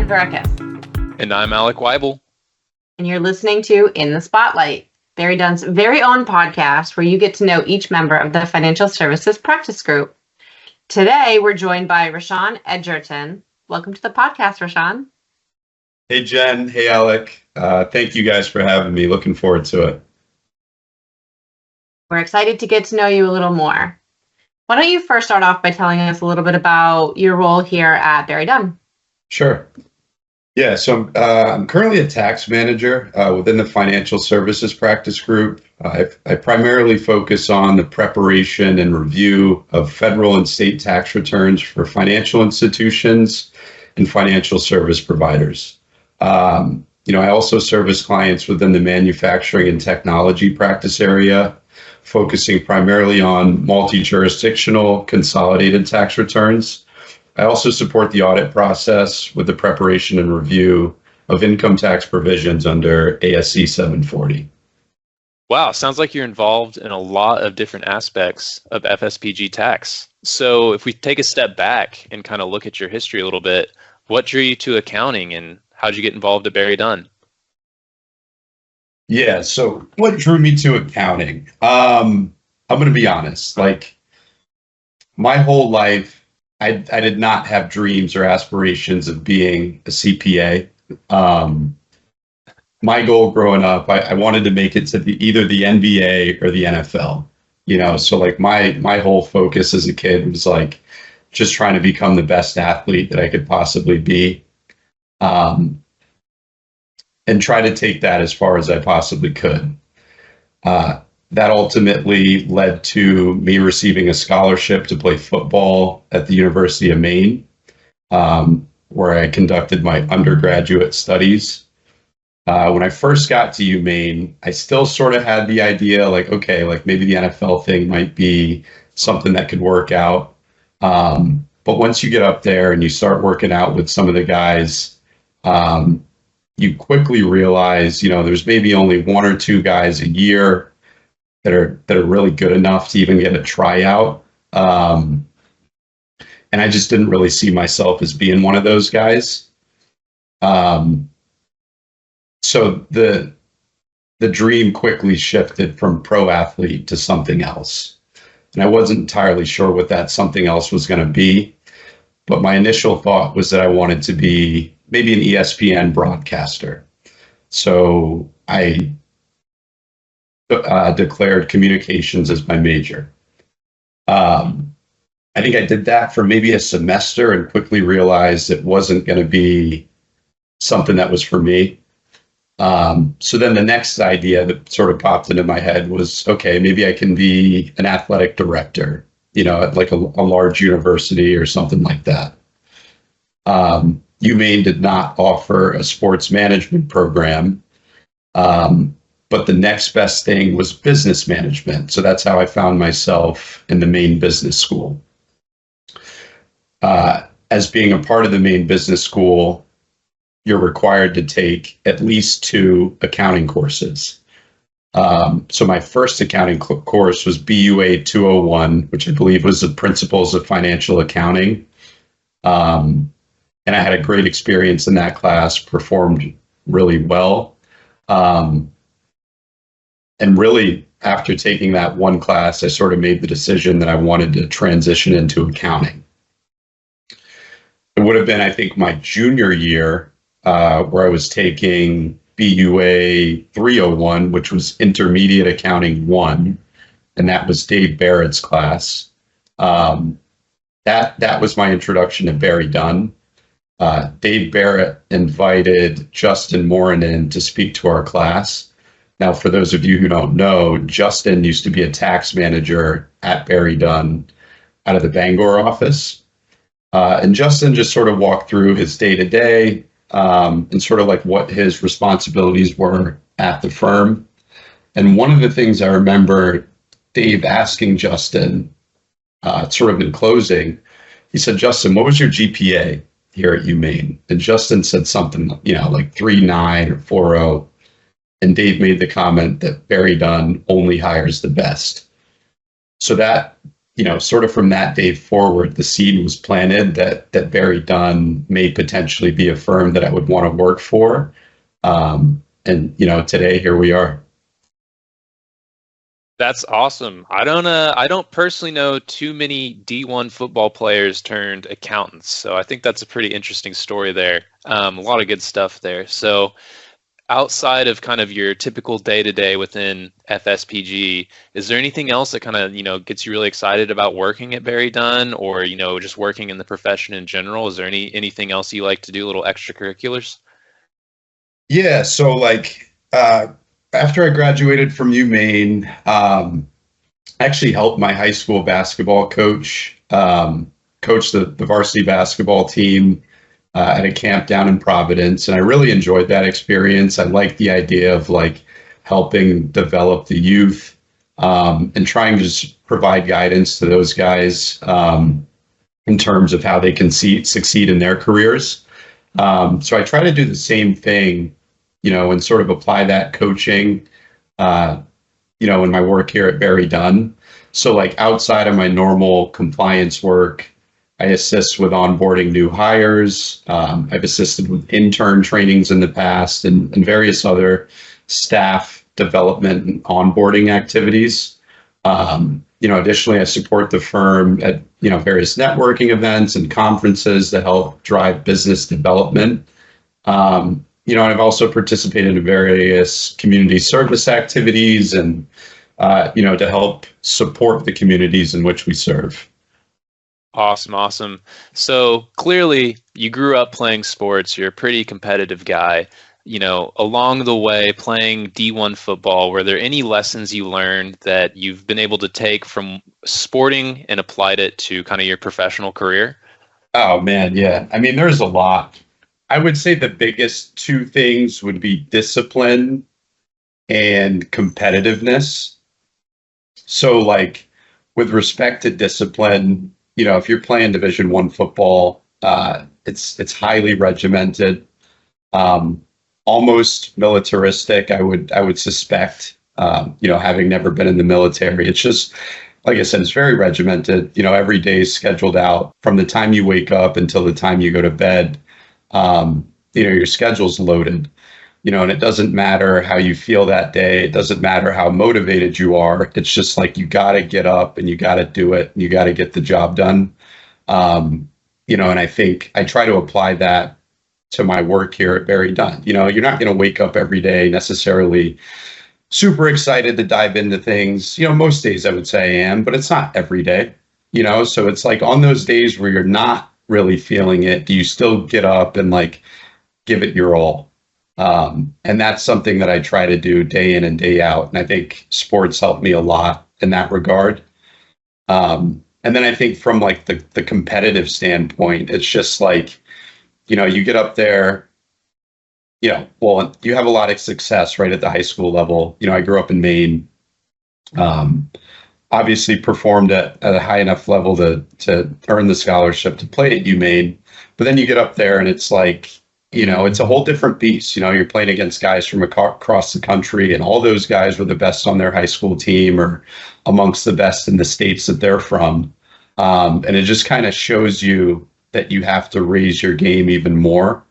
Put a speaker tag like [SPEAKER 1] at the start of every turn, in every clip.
[SPEAKER 1] I'm Gureckis.
[SPEAKER 2] And I'm Alec Weibel.
[SPEAKER 1] And you're listening to In the Spotlight, BerryDunn's very own podcast where you get to know each member of the Financial Services Practice Group. Today, we're joined by Rashon Edgerton. Welcome to the podcast, Rashon.
[SPEAKER 3] Hey, Jen. Hey, Alec. Thank you guys for having me. Looking forward to it.
[SPEAKER 1] We're excited to get to know you a little more. Why don't you first start off by telling us a little bit about your role here at BerryDunn?
[SPEAKER 3] Sure. Yeah, so I'm currently a tax manager within the Financial Services Practice Group. I primarily focus on the preparation and review of federal and state tax returns for financial institutions and financial service providers. I also service clients within the manufacturing and technology practice area, focusing primarily on multi-jurisdictional consolidated tax returns. I also support the audit process with the preparation and review of income tax provisions under ASC 740.
[SPEAKER 2] Wow, sounds like you're involved in a lot of different aspects of FSPG tax. So if we take a step back and kind of look at your history a little bit, what drew you to accounting and how did you get involved at BerryDunn?
[SPEAKER 3] Yeah, so what drew me to accounting? I'm going to be honest, my whole life, I did not have dreams or aspirations of being a CPA. My goal growing up, I wanted to make it to either the NBA or the NFL. So my whole focus as a kid was just trying to become the best athlete that I could possibly be, and try to take that as far as I possibly could. That ultimately led to me receiving a scholarship to play football at the University of Maine, where I conducted my undergraduate studies. When I first got to UMaine, I still sort of had the idea maybe the NFL thing might be something that could work out. But once you get up there and you start working out with some of the guys, you quickly realize, there's maybe only one or two guys a year that are really good enough to even get a tryout. And I just didn't really see myself as being one of those guys. So the dream quickly shifted from pro athlete to something else. And I wasn't entirely sure what that something else was going to be. But my initial thought was that I wanted to be maybe an ESPN broadcaster. So I declared communications as my major. I think I did that for maybe a semester and quickly realized it wasn't going to be something that was for me. So then the next idea that sort of popped into my head was, okay, maybe I can be an athletic director, at a large university or something like that. UMaine did not offer a sports management program. But the next best thing was business management. So that's how I found myself in the Maine Business School. As being a part of the Maine Business School, you're required to take at least 2 accounting courses. So my first accounting course was BUA 201, which I believe was the Principles of Financial Accounting. And I had a great experience in that class, performed really well. And really, after taking that one class, I sort of made the decision that I wanted to transition into accounting. It would have been, I think, my junior year where I was taking BUA 301, which was Intermediate Accounting 1, and that was Dave Barrett's class. That was my introduction to BerryDunn. Dave Barrett invited Justin Morin in to speak to our class. Now, for those of you who don't know, Justin used to be a tax manager at BerryDunn out of the Bangor office. And Justin just sort of walked through his day-to-day and sort of what his responsibilities were at the firm. And one of the things I remember Dave asking Justin, sort of in closing, he said, "Justin, what was your GPA here at UMaine?" And Justin said something, like 3.9 or 4.0. And Dave made the comment that BerryDunn only hires the best. So that sort of from that day forward, the seed was planted that BerryDunn may potentially be a firm that I would want to work for. And today here we are.
[SPEAKER 2] That's awesome. I don't personally know too many D1 football players turned accountants, so I think that's a pretty interesting story there. A lot of good stuff there. So outside of kind of your typical day-to-day within FSPG, is there anything else that kind of, gets you really excited about working at BerryDunn, or, just working in the profession in general? Is there anything else you like to do, little extracurriculars?
[SPEAKER 3] Yeah. So after I graduated from UMaine, I actually helped my high school basketball coach coach the varsity basketball team at a camp down in Providence, and I really enjoyed that experience. I liked the idea of helping develop the youth and trying to just provide guidance to those guys in terms of how they can succeed in their careers. So I try to do the same thing, and sort of apply that coaching, in my work here at BerryDunn. So outside of my normal compliance work, I assist with onboarding new hires. I've assisted with intern trainings in the past and various other staff development and onboarding activities. Additionally, I support the firm at, various networking events and conferences that help drive business development. And I've also participated in various community service activities and, to help support the communities in which we serve.
[SPEAKER 2] Awesome. So clearly you grew up playing sports. You're a pretty competitive guy. Along the way playing D1 football, were there any lessons you learned that you've been able to take from sporting and applied it to kind of your professional career?
[SPEAKER 3] Oh man, yeah. I mean, there's a lot. I would say the biggest two things would be discipline and competitiveness. So with respect to discipline, if you're playing Division I football, it's highly regimented, almost militaristic. I would suspect, having never been in the military. It's just, like I said, it's very regimented. Every day is scheduled out from the time you wake up until the time you go to bed. Your schedule's loaded. And it doesn't matter how you feel that day. It doesn't matter how motivated you are. It's just you got to get up and you got to do it. And you got to get the job done. And I think I try to apply that to my work here at BerryDunn. You're not going to wake up every day necessarily super excited to dive into things. Most days I would say I am, but it's not every day, so it's on those days where you're not really feeling it, do you still get up and give it your all? And that's something that I try to do day in and day out. And I think sports helped me a lot in that regard. And then I think from the competitive standpoint, it's just you get up there, well, you have a lot of success right at the high school level. I grew up in Maine, obviously performed at a high enough level to earn the scholarship to play at UMaine. But then you get up there and it's it's a whole different beast. You're playing against guys from across the country, and all those guys were the best on their high school team or amongst the best in the states that they're from. And it just kind of shows you that you have to raise your game even more.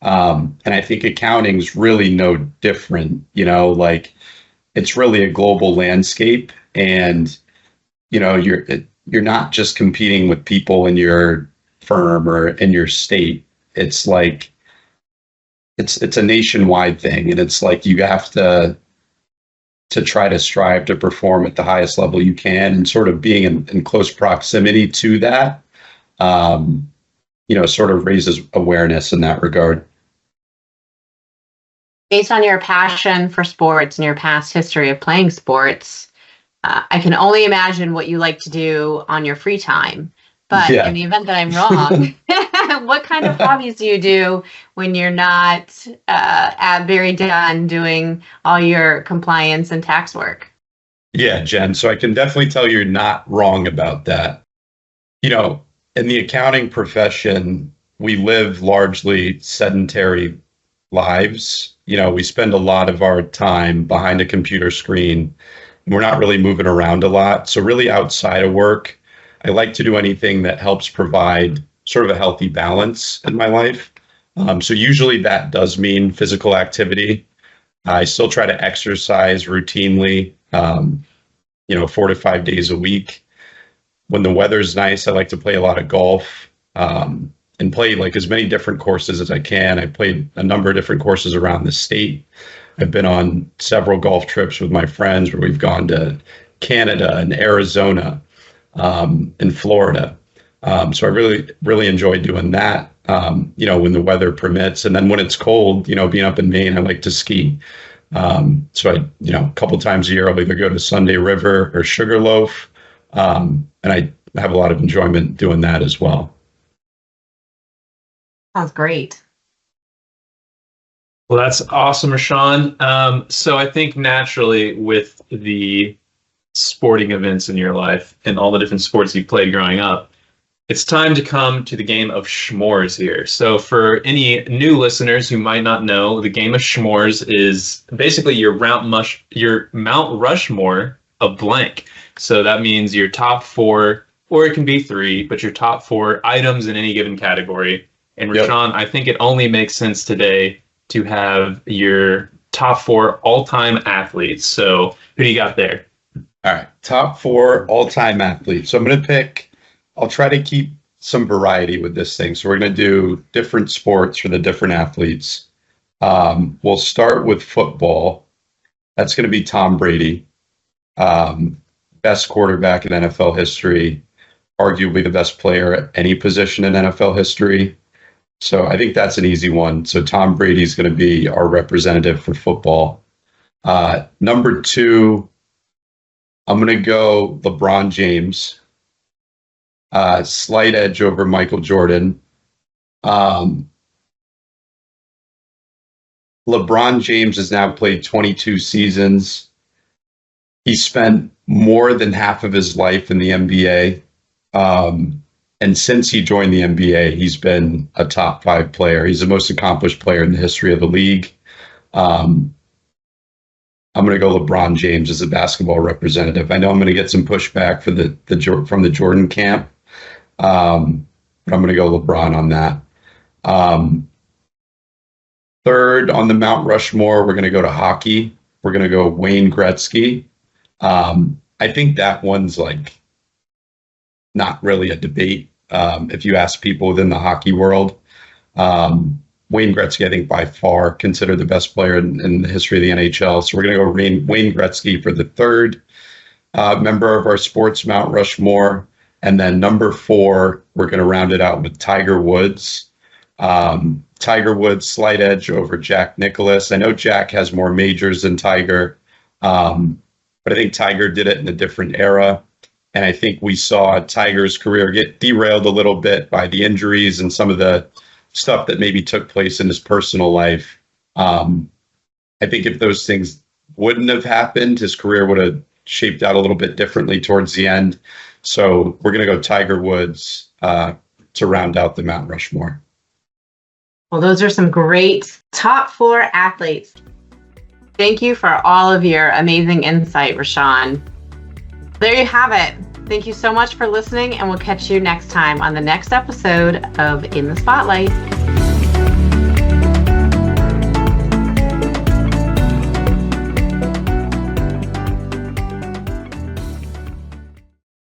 [SPEAKER 3] And I think accounting's really no different, it's really a global landscape, and, you're not just competing with people in your firm or in your state. It's it's a nationwide thing, and it's you have to try to strive to perform at the highest level you can, and sort of being in close proximity to that, sort of raises awareness in that regard.
[SPEAKER 1] Based on your passion for sports and your past history of playing sports, I can only imagine what you like to do on your free time. But in the event that I'm wrong, what kind of hobbies do you do when you're not at BerryDunn doing all your compliance and tax work?
[SPEAKER 3] Yeah, Jen. So I can definitely tell you're not wrong about that. In the accounting profession, we live largely sedentary lives. We spend a lot of our time behind a computer screen, We're not really moving around a lot. So really outside of work, I like to do anything that helps provide sort of a healthy balance in my life. So usually that does mean physical activity. I still try to exercise routinely, 4 to 5 days a week. When the weather's nice, I like to play a lot of golf, and play like as many different courses as I can. I played a number of different courses around the state. I've been on several golf trips with my friends where we've gone to Canada and Arizona, and Florida. So I really, really enjoy doing that, when the weather permits. And then when it's cold, being up in Maine, I like to ski. So a couple times a year, I'll either go to Sunday River or Sugarloaf. And I have a lot of enjoyment doing that as well.
[SPEAKER 1] Sounds great.
[SPEAKER 2] Well, that's awesome, Rashon. So I think naturally with the sporting events in your life and all the different sports you played growing up, it's time to come to the game of Schmores here. So for any new listeners who might not know, the game of Schmores is basically your Mount Rushmore of blank. So that means your top 4, or it can be 3, but your top 4 items in any given category. And Rashon, I think it only makes sense today to have your top 4 all-time athletes. So who do you got there?
[SPEAKER 3] All right, top 4 all-time athletes. So I'll try to keep some variety with this thing. So we're going to do different sports for the different athletes. We'll start with football. That's going to be Tom Brady, best quarterback in NFL history, arguably the best player at any position in NFL history. So I think that's an easy one. So Tom Brady's going to be our representative for football. Number 2, I'm going to go LeBron James. Slight edge over Michael Jordan. LeBron James has now played 22 seasons. He spent more than half of his life in the NBA. And since he joined the NBA, he's been a top 5 player. He's the most accomplished player in the history of the league. I'm going to go LeBron James as a basketball representative. I know I'm going to get some pushback from the Jordan camp, but I'm going to go LeBron on that. Third on the Mount Rushmore, we're going to go to hockey. We're going to go Wayne Gretzky. I think that one's not really a debate. If you ask people within the hockey world, Wayne Gretzky, I think by far considered the best player in the history of the NHL. So we're going to go Wayne Gretzky for the third member of our sports Mount Rushmore. And then number 4, we're going to round it out with Tiger Woods. Tiger Woods, slight edge over Jack Nicklaus. I know Jack has more majors than Tiger, but I think Tiger did it in a different era. And I think we saw Tiger's career get derailed a little bit by the injuries and some of the stuff that maybe took place in his personal life. I think if those things wouldn't have happened, his career would have shaped out a little bit differently towards the end. So we're going to go Tiger Woods to round out the Mount Rushmore.
[SPEAKER 1] Well, those are some great top 4 athletes. Thank you for all of your amazing insight, Rashon. There you have it. Thank you so much for listening, and we'll catch you next time on the next episode of In the Spotlight.